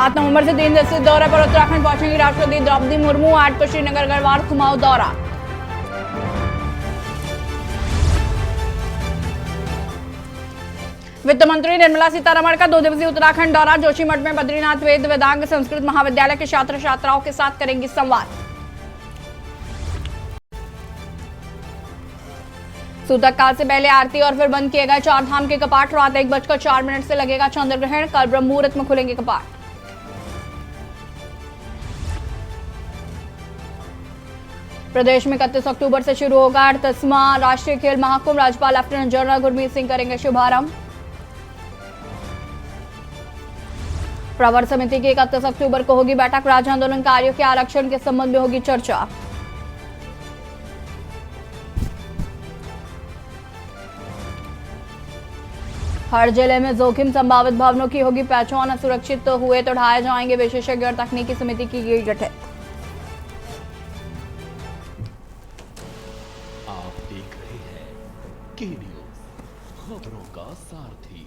7 नवंबर से 3 दिवसीय दौरे पर उत्तराखंड पहुंचेंगी राष्ट्रपति द्रौपदी मुर्मू। 8 को श्रीनगर गढ़वाल कुमाऊं दौरा। वित्त मंत्री निर्मला सीतारमण का 2 दिवसीय उत्तराखंड दौरा। जोशीमठ में बद्रीनाथ वेद वेदांग संस्कृत महाविद्यालय के छात्र छात्राओं के साथ करेंगी संवाद। सूतक काल से पहले आरती और फिर बंद किए गए 4 धाम के कपाट। रात 1:04 से लगेगा चंद्र ग्रहण। कल ब्रह्म मुहूर्त में खुलेंगे कपाट। प्रदेश में 31 अक्टूबर से शुरू होगा 38वां राष्ट्रीय खेल महाकुंभ। राज्यपाल लेफ्टिनेंट जनरल गुरमीत सिंह करेंगे शुभारंभ। प्रवर समिति की 31 अक्टूबर को होगी बैठक। राज्य आंदोलनकारियों के आरक्षण के संबंध में होगी चर्चा। हर जिले में जोखिम संभावित भवनों की होगी पहचान। असुरक्षित हुए तो ढाए जाएंगे। विशेषज्ञ और तकनीकी समिति की गई गठित। आप देख रहे हैं के न्यूज़, खबरों का सारथी।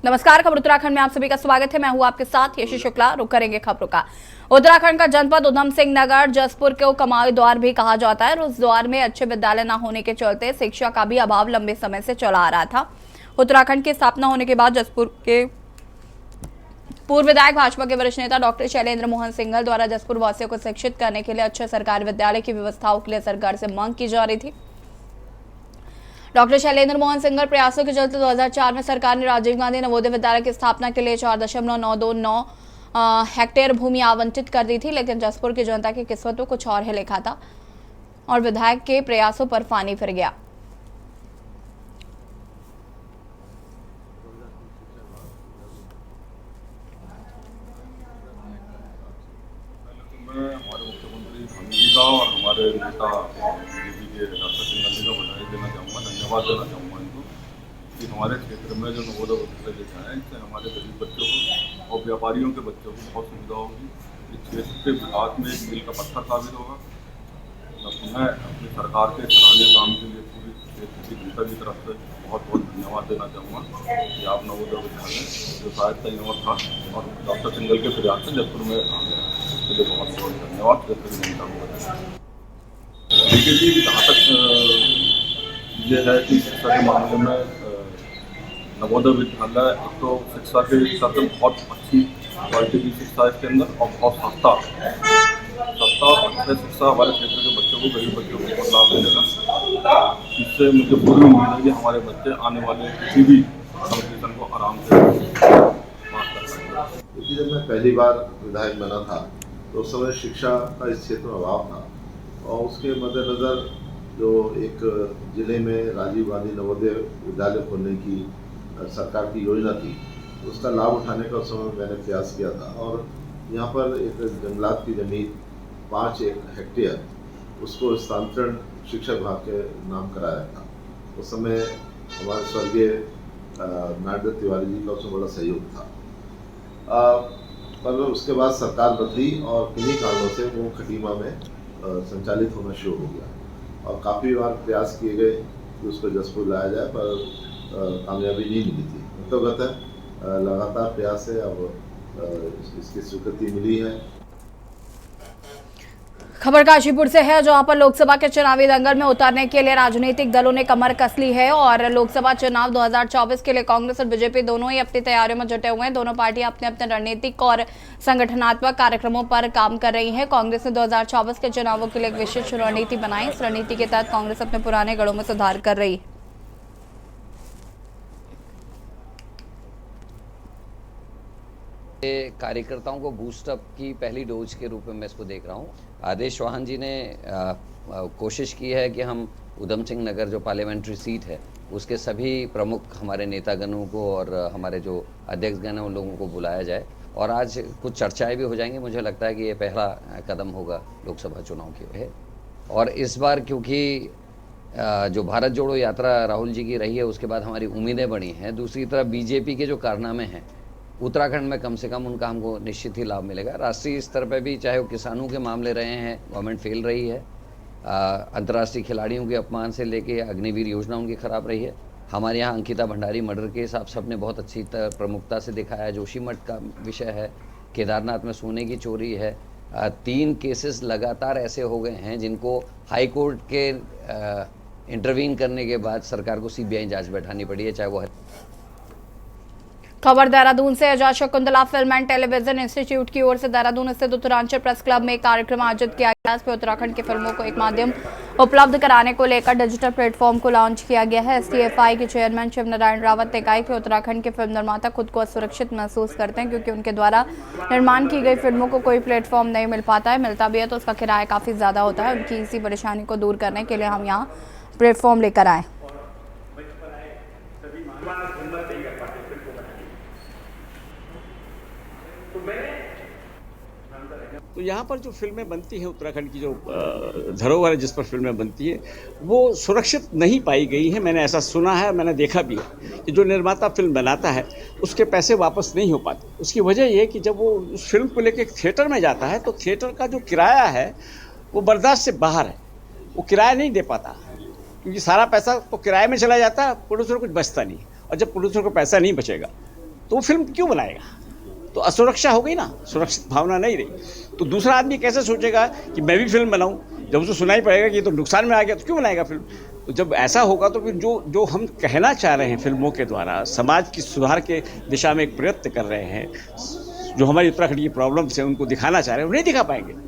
नमस्कार, खबर उत्तराखंड में आप सभी का स्वागत है। मैं हूं आपके साथ यशी शुक्ला। रुक करेंगे खबरों का। उत्तराखंड का जनपद उधम सिंह नगर जसपुर को कमाई द्वार भी कहा जाता है। उस द्वार में अच्छे विद्यालय न होने के चलते शिक्षा का भी अभाव लंबे समय से चला आ रहा था। उत्तराखंड की स्थापना होने के बाद जसपुर के पूर्व विधायक भाजपा के वरिष्ठ नेता डॉक्टर शैलेंद्र मोहन सिंघल द्वारा जसपुर वासियों को शिक्षित करने के लिए अच्छे सरकारी विद्यालय की व्यवस्थाओं के लिए सरकार से मांग की जा रही थी। डॉक्टर शैलेंद्र मोहन सिंघल प्रयासों के चलते 2004 में सरकार ने राजीव गांधी नवोदय विद्यालय की स्थापना के लिए 4.929 हेक्टेयर भूमि आवंटित कर दी थी, लेकिन जसपुर की जनता की किस्मत में कुछ और ही लिखा था और विधायक के प्रयासों पर पानी फिर गया। हमारे मुख्यमंत्री भानु जी का और हमारे नेता बीजेपी के डॉक्टर सिंघल जी का बधाई देना चाहूँगा, धन्यवाद देना चाहूँगा इनको कि हमारे क्षेत्र में जो नवोदय विद्यालय लेके आए इससे हमारे गरीब बच्चों को और व्यापारियों के बच्चों को बहुत सुविधा होगी। इस क्षेत्र के विकास में एक मील का पत्थर साबित होगा। मैं अपनी सरकार के सराहनीय काम के लिए पूरी क्षेत्र की जनता की तरफ से बहुत बहुत धन्यवाद देना चाहूँगा कि आप नवोदय विद्यालय जो शायद कहीं और था और डॉक्टर सिंघल के प्रयास से जयपुर में आ गया, इसके लिए बहुत बहुत धन्यवाद देते हुए चाहूँगा। देखिए जी, जहाँ तक ये है कि शिक्षा के मामले में नवोदय विद्यालय एक तो शिक्षा के हिसाब से बहुत अच्छी क्वालिटी की शिक्षा है इसके अंदर और बहुत सस्ता अच्छे शिक्षा हमारे क्षेत्र के बच्चों को, गरीब बच्चों को बहुत लाभ मिलेगा। इससे मुझे पूरी उम्मीद है कि हमारे बच्चे आने वाले किसी भी कॉम्पिटिशन को आराम से पास कर सकेंगे। क्योंकि जब मैं पहली बार विधायक बना था तो उस समय शिक्षा का इस क्षेत्र में अभाव था और उसके मद्देनज़र जो एक जिले में राजीव गांधी नवोदय विद्यालय खोलने की सरकार की योजना थी, उसका लाभ उठाने का उस समय मैंने प्रयास किया था और यहाँ पर एक जंगलात की ज़मीन 5 हेक्टेयर उसको स्थानांतरण शिक्षा विभाग के नाम कराया था। उस समय हमारे स्वर्गीय नारद तिवारी जी का उसमें बड़ा सहयोग था। पर उसके बाद सरकार बदली और किन्हीं कारणों से वो खटीमा में संचालित होना शुरू हो गया और काफ़ी बार प्रयास किए गए कि उसको जसपुर लाया जाए, पर कामयाबी नहीं मिली थी। मतलब लगातार प्रयास है, अब इसकी स्वीकृति मिली है। खबर काशीपुर से है, जहां पर लोकसभा के चुनावी दंगल में उतरने के लिए राजनीतिक दलों ने कमर कस ली है और लोकसभा चुनाव 2024 के लिए कांग्रेस और बीजेपी दोनों ही अपनी तैयारियों में जुटे हुए हैं। दोनों पार्टियां अपने अपने रणनीतिक और संगठनात्मक कार्यक्रमों पर काम कर रही है। कांग्रेस ने 2024 के चुनावों के लिए एक विशेष रणनीति बनाई। इस रणनीति के तहत कांग्रेस अपने पुराने गढ़ों में सुधार कर रही है। कार्यकर्ताओं को बूस्टअप की पहली डोज के रूप में मैं इसको देख रहा हूँ। आदेश चौहान जी ने कोशिश की है कि हम उधम सिंह नगर जो पार्लियामेंट्री सीट है उसके सभी प्रमुख हमारे नेतागणों को और हमारे जो अध्यक्षगण हैं उन लोगों को बुलाया जाए और आज कुछ चर्चाएं भी हो जाएंगी। मुझे लगता है कि ये पहला कदम होगा लोकसभा चुनाव के। और इस बार क्योंकि जो भारत जोड़ो यात्रा राहुल जी की रही है उसके बाद हमारी उम्मीदें बढ़ी हैं। दूसरी तरफ बीजेपी के जो कारनामे हैं उत्तराखंड में कम से कम उनका हमको निश्चित ही लाभ मिलेगा। राष्ट्रीय स्तर पर भी चाहे वो किसानों के मामले रहे हैं, गवर्नमेंट फेल रही है, अंतर्राष्ट्रीय खिलाड़ियों के अपमान से लेके अग्निवीर योजना उनकी खराब रही है, हमारे यहाँ अंकिता भंडारी मर्डर केस आप सबने बहुत अच्छी प्रमुखता से दिखाया, जोशीमठ का विषय है, केदारनाथ में सोने की चोरी है। 3 केसेस लगातार ऐसे हो गए हैं जिनको हाई कोर्ट के इंटरवीन करने के बाद सरकार को सीबीआई जांच बैठानी पड़ी है, चाहे वो है। खबर देहरादून से। Azad Shakuntala film and television institute की ओर से देहरादून स्थित उत्तरांचल प्रेस क्लब में एक कार्यक्रम आयोजित किया गया। इस पर उत्तराखंड की फिल्मों को एक माध्यम उपलब्ध कराने को लेकर डिजिटल प्लेटफॉर्म को लॉन्च किया गया है। एसटीएफआई के चेयरमैन शिव नारायण रावत ने कहा कि उत्तराखंड के फिल्म निर्माता खुद को असुरक्षित महसूस करते हैं क्योंकि उनके द्वारा निर्माण की गई फिल्मों को कोई प्लेटफॉर्म नहीं मिल पाता है, मिलता भी है तो उसका किराया काफी ज्यादा होता है। उनकी इसी परेशानी को दूर करने के लिए हम यहाँ प्लेटफॉर्म लेकर आए। तो यहाँ पर जो फिल्में बनती हैं, उत्तराखंड की जो धरोहर है जिस पर फिल्में बनती है, वो सुरक्षित नहीं पाई गई है। मैंने ऐसा सुना है, मैंने देखा भी है कि जो निर्माता फिल्म बनाता है उसके पैसे वापस नहीं हो पाते। उसकी वजह ये है कि जब वो उस फिल्म को लेकर थिएटर में जाता है तो थिएटर का जो किराया है वो बर्दाश्त से बाहर है, वो किराया नहीं दे पाता क्योंकि सारा पैसा तो किराए में चला जाता है, प्रोड्यूसर को कुछ बचता नहीं। और जब प्रोड्यूसर को पैसा नहीं बचेगा तो वो फिल्म क्यों बनाएगा? तो असुरक्षा हो गई ना, सुरक्षित भावना नहीं रही। तो दूसरा आदमी कैसे सोचेगा कि मैं भी फिल्म बनाऊं, जब उसे सुनाई पड़ेगा कि ये तो नुकसान में आ गया तो क्यों बनाएगा फिल्म? तो जब ऐसा होगा तो फिर जो हम कहना चाह रहे हैं फिल्मों के द्वारा, समाज की सुधार के दिशा में एक प्रयत्न कर रहे हैं, जो हमारी उत्तराखंड की प्रॉब्लम्स है उनको दिखाना चाह रहे हैं, वो नहीं दिखा पाएंगे।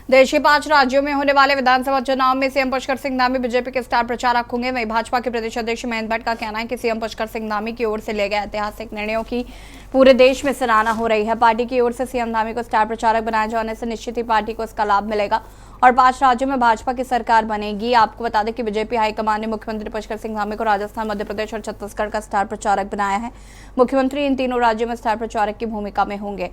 देश के 5 राज्यों में होने वाले विधानसभा चुनाव में सीएम पुष्कर सिंह धामी बीजेपी के स्टार प्रचारक होंगे। वहीं भाजपा के प्रदेश अध्यक्ष महेंद्र भट्ट का कहना है कि सीएम पुष्कर सिंह धामी की ओर से लिए गए ऐतिहासिक निर्णयों की पूरे देश में सराहना हो रही है। पार्टी की ओर से सीएम धामी को स्टार प्रचारक बनाए जाने से निश्चित ही पार्टी को इसका लाभ मिलेगा और 5 राज्यों में भाजपा की सरकार बनेगी। आपको बता दें कि बीजेपी हाईकमान ने मुख्यमंत्री पुष्कर सिंह धामी को राजस्थान, मध्य प्रदेश और छत्तीसगढ़ का स्टार प्रचारक बनाया है। मुख्यमंत्री इन तीनों राज्यों में स्टार प्रचारक की भूमिका में होंगे।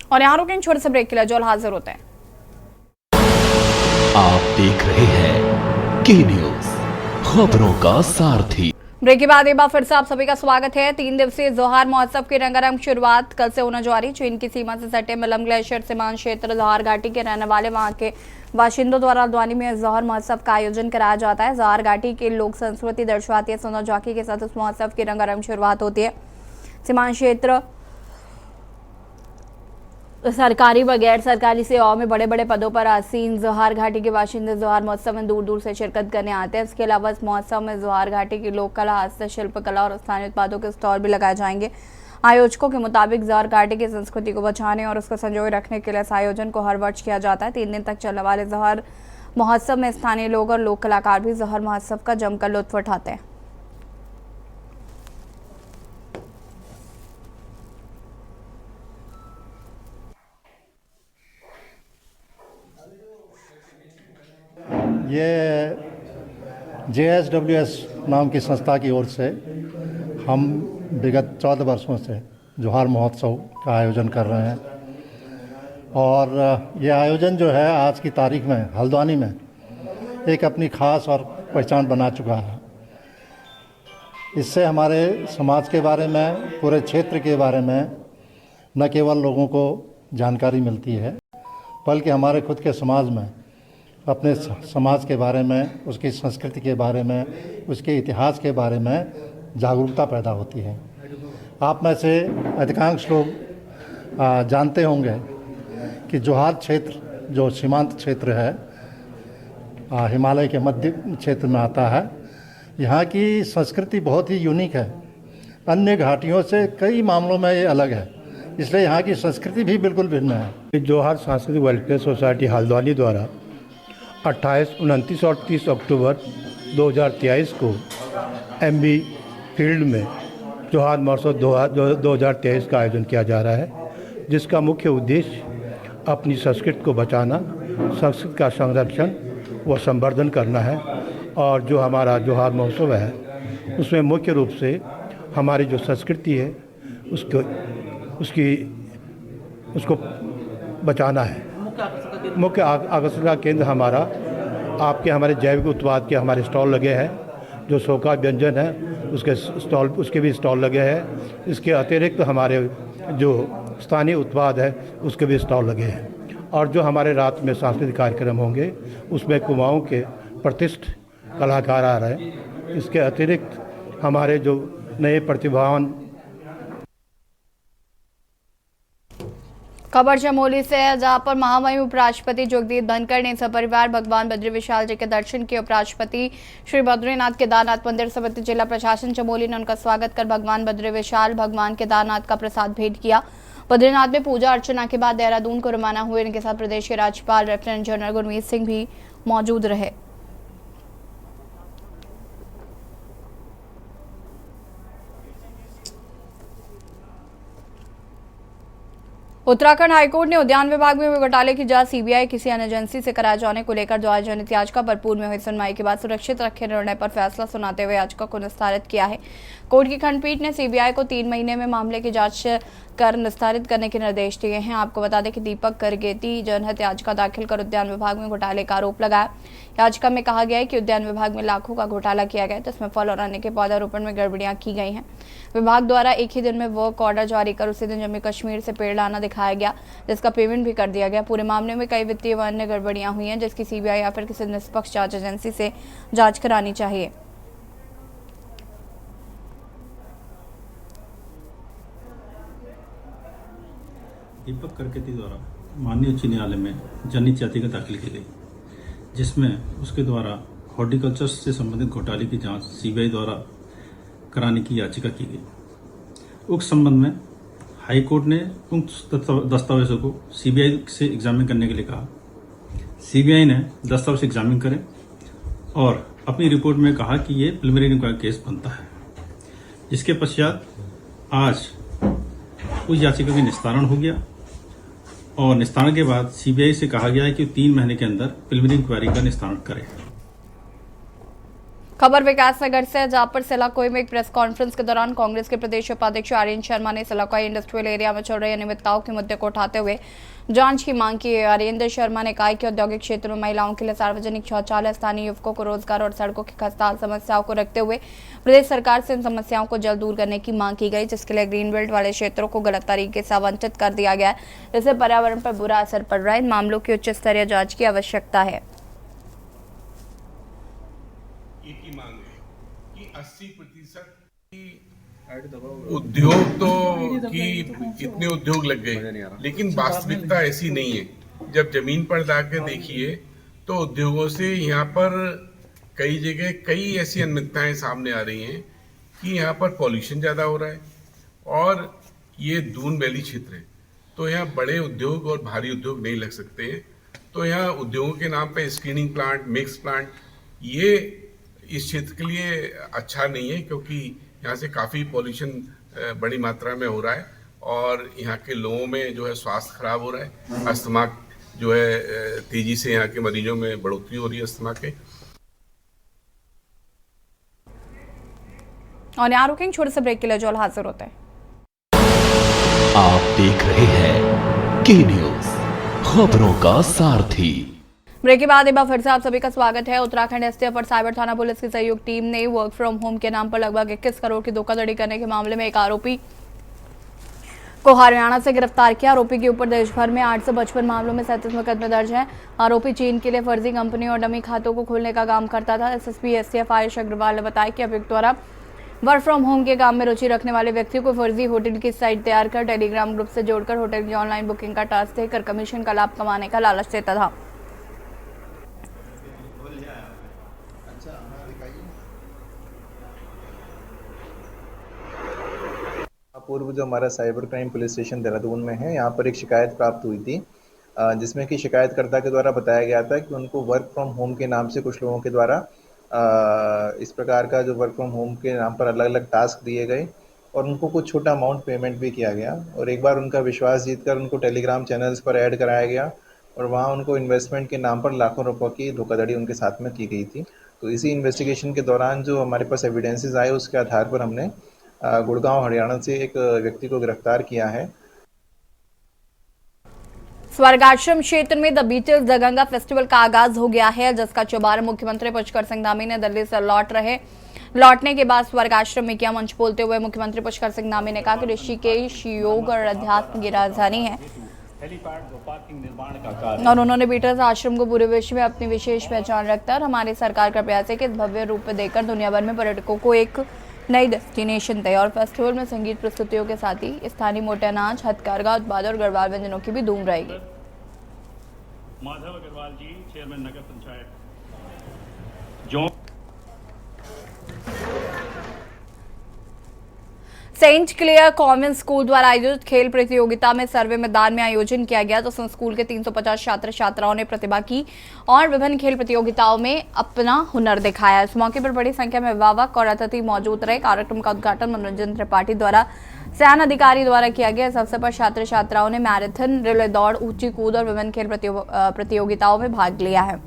और यहाँ रुकेंगे छोटे से ब्रेक के लिए, जो हाजिर होते हैं। आप देख रहे हैं के न्यूज, खबरों का सारथी। ब्रेक के बाद एक बार फिर से आप सभी का स्वागत है। 3 दिवसीय जोहार महोत्सव की रंगारंग शुरुआत कल से होने जा रही। चीन की सीमा से सटे मिलम ग्लेशियर सीमांत क्षेत्र जोहार घाटी के रहने वाले वहां के बाशिंदों द्वारा हल्द्वानी में जोहार महोत्सव का आयोजन कराया जाता है। जोहार घाटी की लोक संस्कृति दर्शाती है। सोना जॉकी के साथ इस महोत्सव की रंगारंग शुरुआत होती है। सीमांत क्षेत्र सरकारी व गैर सरकारी सेवाओं में बड़े बड़े पदों पर आसीन जोहार घाटी के बाशिंदे जोहार महोत्सव में दूर दूर से शिरकत करने आते हैं। इसके अलावा इस महोत्सव में जोहार घाटी की लोक कला, हस्तशिल्प कला और स्थानीय उत्पादों के स्टॉल भी लगाए जाएंगे। आयोजकों के मुताबिक जोहार घाटी की संस्कृति को बचाने और उसको संजोए रखने के लिए इस आयोजन को हर वर्ष किया जाता है। 3 दिन तक चलने वाले जोहार महोत्सव में स्थानीय लोग और लोक कलाकार भी जोहार महोत्सव का जमकर लुत्फ उठाते हैं। ये JSWS नाम की संस्था की ओर से हम विगत 14 वर्षों से जोहार महोत्सव का आयोजन कर रहे हैं और ये आयोजन जो है आज की तारीख में हल्द्वानी में एक अपनी खास और पहचान बना चुका है। इससे हमारे समाज के बारे में, पूरे क्षेत्र के बारे में न केवल लोगों को जानकारी मिलती है बल्कि हमारे खुद के समाज में, अपने समाज के बारे में, उसकी संस्कृति के बारे में, उसके इतिहास के बारे में जागरूकता पैदा होती है। आप में से अधिकांश लोग जानते होंगे कि जोहार क्षेत्र जो सीमांत क्षेत्र है, हिमालय के मध्य क्षेत्र में आता है। यहाँ की संस्कृति बहुत ही यूनिक है। अन्य घाटियों से कई मामलों में ये अलग है, इसलिए यहाँ की संस्कृति भी बिल्कुल भिन्न है। जोहार सांस्कृतिक वेलफेयर सोसाइटी हल्द्वानी द्वारा 28, 29 और 30 अक्टूबर 2023 को MB फील्ड में जोहार महोत्सव 2023 का आयोजन किया जा रहा है, जिसका मुख्य उद्देश्य अपनी संस्कृति को बचाना, संस्कृति का संरक्षण वो संवर्धन करना है। और जो हमारा जोहार महोत्सव है उसमें मुख्य रूप से हमारी जो संस्कृति है उसको बचाना है। मुख्य आकर्षण का केंद्र हमारा हमारे जैविक उत्पाद के हमारे स्टॉल लगे हैं। जो सोका व्यंजन है उसके भी स्टॉल लगे हैं। इसके अतिरिक्त हमारे जो स्थानीय उत्पाद है उसके भी स्टॉल लगे हैं। और जो हमारे रात में सांस्कृतिक कार्यक्रम होंगे उसमें कुमाऊं के प्रतिष्ठित कलाकार आ रहे हैं। इसके अतिरिक्त हमारे जो नए प्रतिभावान। खबर चमोली से है, जहां पर महामहिम उपराष्ट्रपति जगदीप धनखड़ ने सपरिवार भगवान बद्री विशाल जी के दर्शन किए। उपराष्ट्रपति श्री बद्रीनाथ केदारनाथ मंदिर समिति जिला प्रशासन चमोली ने उनका स्वागत कर भगवान बद्री विशाल भगवान केदारनाथ का प्रसाद भेंट किया। बद्रीनाथ में पूजा अर्चना के बाद देहरादून को रवाना हुए। इनके साथ प्रदेश के राज्यपाल लेफ्टिनेंट जनरल गुरमीत सिंह भी मौजूद रहे। उत्तराखंड हाईकोर्ट ने उद्यान विभाग में हुए घोटाले की जांच सीबीआई किसी अन्य एजेंसी से कराए जाने को लेकर दायर जनहित याचिका पर पूर्व में हुई सुनवाई के बाद सुरक्षित रखे निर्णय पर फैसला सुनाते हुए याचिका को निस्तारित किया है। कोर्ट की खंडपीठ ने सीबीआई को 3 महीने में मामले की जांच कर निस्तारित करने के निर्देश दिए हैं। आपको बता दें कि दीपक करगेती जनहित याचिका दाखिल कर उद्यान विभाग में घोटाले का आरोप लगाया। याचिका में कहा गया है कि उद्यान विभाग में लाखों का घोटाला किया गया, जिसमें फल और अन्य के पौधारोपण में गड़बड़ियां की गई हैं। विभाग द्वारा एक ही दिन में वर्क ऑर्डर जारी कर उसी दिन जम्मू कश्मीर से पेड़ लाना दिखाया गया, जिसका पेमेंट भी कर दिया गया। पूरे मामले में कई वित्तीय व अन्य गड़बड़ियां हुई हैं, जिसकी सीबीआई या फिर किसी निष्पक्ष जांच एजेंसी से जांच करानी चाहिए। दीपक करकेती द्वारा माननीय उच्च न्यायालय में जनहित याचिका दाखिल की गई, जिसमें उसके द्वारा हॉर्टिकल्चर से संबंधित घोटाले की जांच सीबीआई द्वारा कराने की याचिका की गई। उक्त संबंध में हाई कोर्ट ने उक्त दस्तावेजों को सीबीआई से एग्जामिन करने के लिए कहा। सीबीआई ने दस्तावेज एग्जामिन करें और अपनी रिपोर्ट में कहा कि ये प्रिलिमिनरी इंक्वायरी केस बनता है। जिसके पश्चात आज उस याचिका का निस्तारण हो गया और निस्तारण के बाद सीबीआई से कहा गया है कि 3 महीने के अंदर प्रिलिमिनरी इंक्वायरी का निस्तारण करे। खबर विकास नगर से, जहां पर सिलाकोई में एक प्रेस कॉन्फ्रेंस के दौरान कांग्रेस के प्रदेश उपाध्यक्ष आर्यन शर्मा ने सिलाकोई इंडस्ट्रियल एरिया में चल रही अनियमितताओं के मुद्दे को उठाते हुए जांच की मांग की है। आर्यन शर्मा ने कहा कि औद्योगिक क्षेत्र में महिलाओं के लिए सार्वजनिक शौचालय, स्थानीय युवकों को रोजगार और सड़कों की खस्ताहाल समस्याओं को रखते हुए प्रदेश सरकार से इन समस्याओं को जल्द दूर करने की मांग की गई, जिसके लिए ग्रीन बेल्ट वाले क्षेत्रों को गलत तरीके से आवंटित कर दिया गया है, जिससे पर्यावरण पर बुरा असर पड़ रहा है। इन मामलों की उच्च स्तरीय जांच की आवश्यकता है। 80% उद्योग तो कि इतने उद्योग लग गए, लेकिन वास्तविकता ऐसी नहीं है। जब जमीन पर जाकर देखिए तो उद्योगों से यहाँ पर कई जगह कई ऐसी अनियमितताएं सामने आ रही हैं कि यहाँ पर पॉल्यूशन ज़्यादा हो रहा है और ये दून वैली क्षेत्र है, तो यहाँ बड़े उद्योग और भारी उद्योग नहीं लग सकते हैं। तो यहाँ उद्योगों के नाम पे स्क्रीनिंग प्लांट, मिक्स प्लांट, ये इस क्षेत्र के लिए अच्छा नहीं है, क्योंकि यहाँ से काफ़ी पॉल्यूशन बड़ी मात्रा में हो रहा है और यहाँ के लोगों में जो है स्वास्थ्य खराब हो रहा है। अस्थमा जो है तेजी से यहाँ के मरीजों में बढ़ोतरी हो रही है अस्थमा के। और यहाँ रुकेंगे, छोटे से ब्रेक के लिए जो हाजिर होते हैं। आप देख रहे हैं के न्यूज, खबरों का सारथी। ब्रेक के बाद एक बार फिर से आप सभी का स्वागत है। उत्तराखंड एसटीएफ और साइबर थाना पुलिस की सहयोग टीम ने वर्क फ्रॉम होम के नाम पर लगभग 21 करोड़ की धोखाधड़ी करने के मामले में एक आरोपी को हरियाणा से गिरफ्तार किया। आरोपी के ऊपर देश भर में 855 मामलों में 37 मुकदमे दर्ज हैं। आरोपी चीन के लिए फर्जी कंपनी और डमी खातों को खोलने का काम करता था। एसएसपी एसटीएफ आयुष अग्रवाल ने बताया कि अभियुक्त द्वारा वर्क फ्रॉम होम के काम में रुचि रखने वाले व्यक्तियों को फर्जी होटल की साइट तैयार कर टेलीग्राम ग्रुप से जोड़कर होटल की ऑनलाइन बुकिंग का टास्क देकर कमीशन का लाभ कमाने का लालच देता था। पूर्व जो हमारा cyber crime police station Dehradun में है, यहाँ पर एक शिकायत प्राप्त हुई थी, जिसमें कि शिकायतकर्ता के द्वारा बताया गया था कि उनको वर्क फ्रॉम होम के नाम से कुछ लोगों के द्वारा इस प्रकार का जो वर्क फ्रॉम होम के नाम पर अलग अलग टास्क दिए गए और उनको कुछ छोटा अमाउंट पेमेंट भी किया गया। और एक बार उनका विश्वास जीतकर उनको टेलीग्राम चैनल्स पर ऐड कराया गया और वहाँ उनको इन्वेस्टमेंट के नाम पर लाखों रुपयों की धोखाधड़ी उनके साथ में की गई थी। तो इसी इन्वेस्टिगेशन के दौरान जो हमारे पास एविडेंसेस आए उसके आधार पर हमने गुड़गांव हरियाणा से एक व्यक्ति को गिरफ्तार किया है। स्वर्गाश्रम क्षेत्र में the Beatles the Ganga festival का आगाज हो गया है, जिसका शुभारंभ मुख्यमंत्री पुष्कर सिंह धामी ने दिल्ली से लौटने के बाद स्वर्गाश्रम में किया। मंच बोलते हुए मुख्यमंत्री पुष्कर सिंह धामी ने कहा कि ऋषिकेश योग और अध्यात्म की राजधानी है और उन्होंने बीटल्स आश्रम को पूरे विश्व में अपनी विशेष पहचान रखता है और हमारी सरकार का प्रयास है कि इस भव्य रूप में देकर दुनिया भर में पर्यटकों को एक नई डेस्टिनेशन दे। और फेस्टिवल में संगीत प्रस्तुतियों के साथ ही स्थानीय मोटे अनाज, हथकरघा उत्पाद और गढ़वाल व्यंजनों की भी धूम रहेगी। माधव अग्रवाल जी, चेयरमैन नगर panchayat. Saint Clair convent school द्वारा आयोजित खेल प्रतियोगिता में सर्वे मैदान में आयोजन किया गया, जिसमें स्कूल के 350 छात्र छात्राओं ने प्रतिभा की और विभिन्न खेल प्रतियोगिताओं में अपना हुनर दिखाया। इस मौके पर बड़ी संख्या में अभिभावक और अतिथि मौजूद रहे। कार्यक्रम का उद्घाटन मनोरंजन त्रिपाठी द्वारा सैन अधिकारी द्वारा किया गया। इस अवसर पर छात्र छात्राओं ने मैराथन, रिले दौड़, ऊंची कूद और विभिन्न खेल प्रतियोगिताओं में भाग लिया है।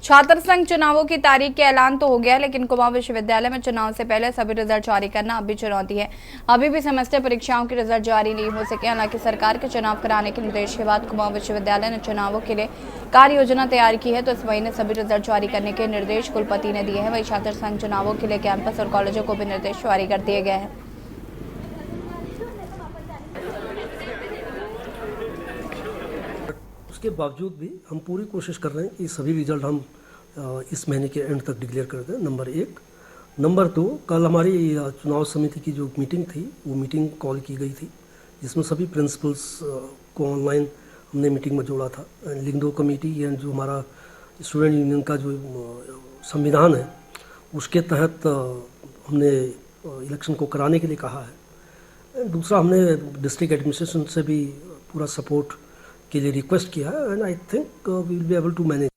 छात्र संघ चुनावों की तारीख के ऐलान तो हो गया, लेकिन कुमाऊं विश्वविद्यालय में चुनाव से पहले सभी रिजल्ट जारी करना अब भी चुनौती है। अभी भी सेमेस्टर परीक्षाओं के रिजल्ट जारी नहीं हो सके। हालांकि सरकार के चुनाव कराने के निर्देश के बाद कुमाऊं विश्वविद्यालय ने चुनावों के लिए कार्य योजना तैयार की है, तो इस महीने सभी रिजल्ट जारी करने के निर्देश कुलपति ने दिए हैं। वही छात्र संघ चुनावों के लिए कैंपस और कॉलेजों को भी निर्देश जारी कर दिए गए हैं। उसके बावजूद भी हम पूरी कोशिश कर रहे हैं कि सभी रिजल्ट हम इस महीने के एंड तक डिक्लेयर कर दें, नंबर 1। नंबर 2, कल हमारी चुनाव समिति की जो मीटिंग थी वो मीटिंग कॉल की गई थी, जिसमें सभी प्रिंसिपल्स को ऑनलाइन हमने मीटिंग में जोड़ा था। लिंगडो कमेटी एंड जो हमारा स्टूडेंट यूनियन का जो संविधान है उसके तहत हमने इलेक्शन को कराने के लिए कहा है। दूसरा, हमने डिस्ट्रिक्ट एडमिनिस्ट्रेशन से भी पूरा सपोर्ट के लिए रिक्वेस्ट किया है and I think we will be able to manage.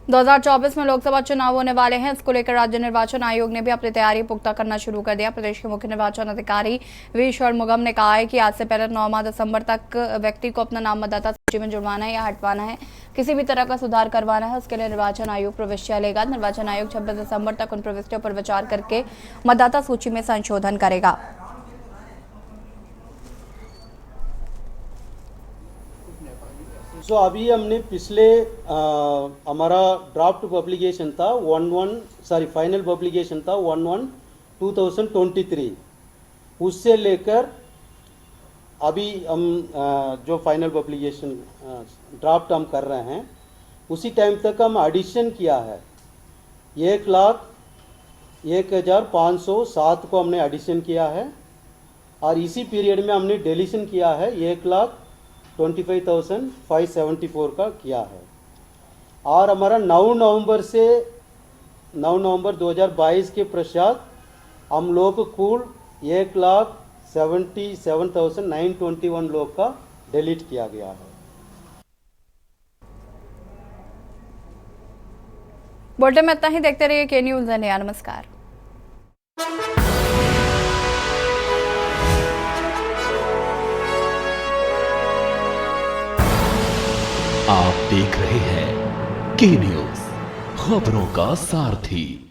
2024 में लोकसभा चुनाव होने वाले हैं। इसको लेकर राज्य निर्वाचन आयोग ने भी अपनी तैयारी पुख्ता करना शुरू कर दिया। प्रदेश के मुख्य निर्वाचन अधिकारी वी षणमुगम ने कहा है कि आज से पहले 9 दिसंबर तक व्यक्ति को अपना नाम मतदाता सूची में जुड़वाना है या हटवाना है, किसी भी तरह का सुधार करवाना है, उसके लिए निर्वाचन आयोग प्रविष्टियां लेगा। निर्वाचन आयोग 26 दिसंबर तक उन प्रविष्टियों पर विचार करके मतदाता सूची में संशोधन करेगा। तो अभी हमने पिछले हमारा ड्राफ्ट पब्लिकेशन था फाइनल पब्लिकेशन था 1/1/2023, उससे लेकर अभी हम जो फाइनल पब्लिकेशन ड्राफ्ट हम कर रहे हैं उसी टाइम तक हम एडिशन किया है। 1,01,507 को हमने एडिशन किया है और इसी पीरियड में हमने डिलीशन किया है 1,25,574 का किया है। और हमारा 9 नवंबर 2022 के पश्चात हम लोग कुल 1,77,921 लोग का डिलीट किया गया है। बुलेटिन में इतना ही। देखते रहिए के न्यूज़ इंडिया। नमस्कार। आप देख रहे हैं के न्यूज़, खबरों का सारथी।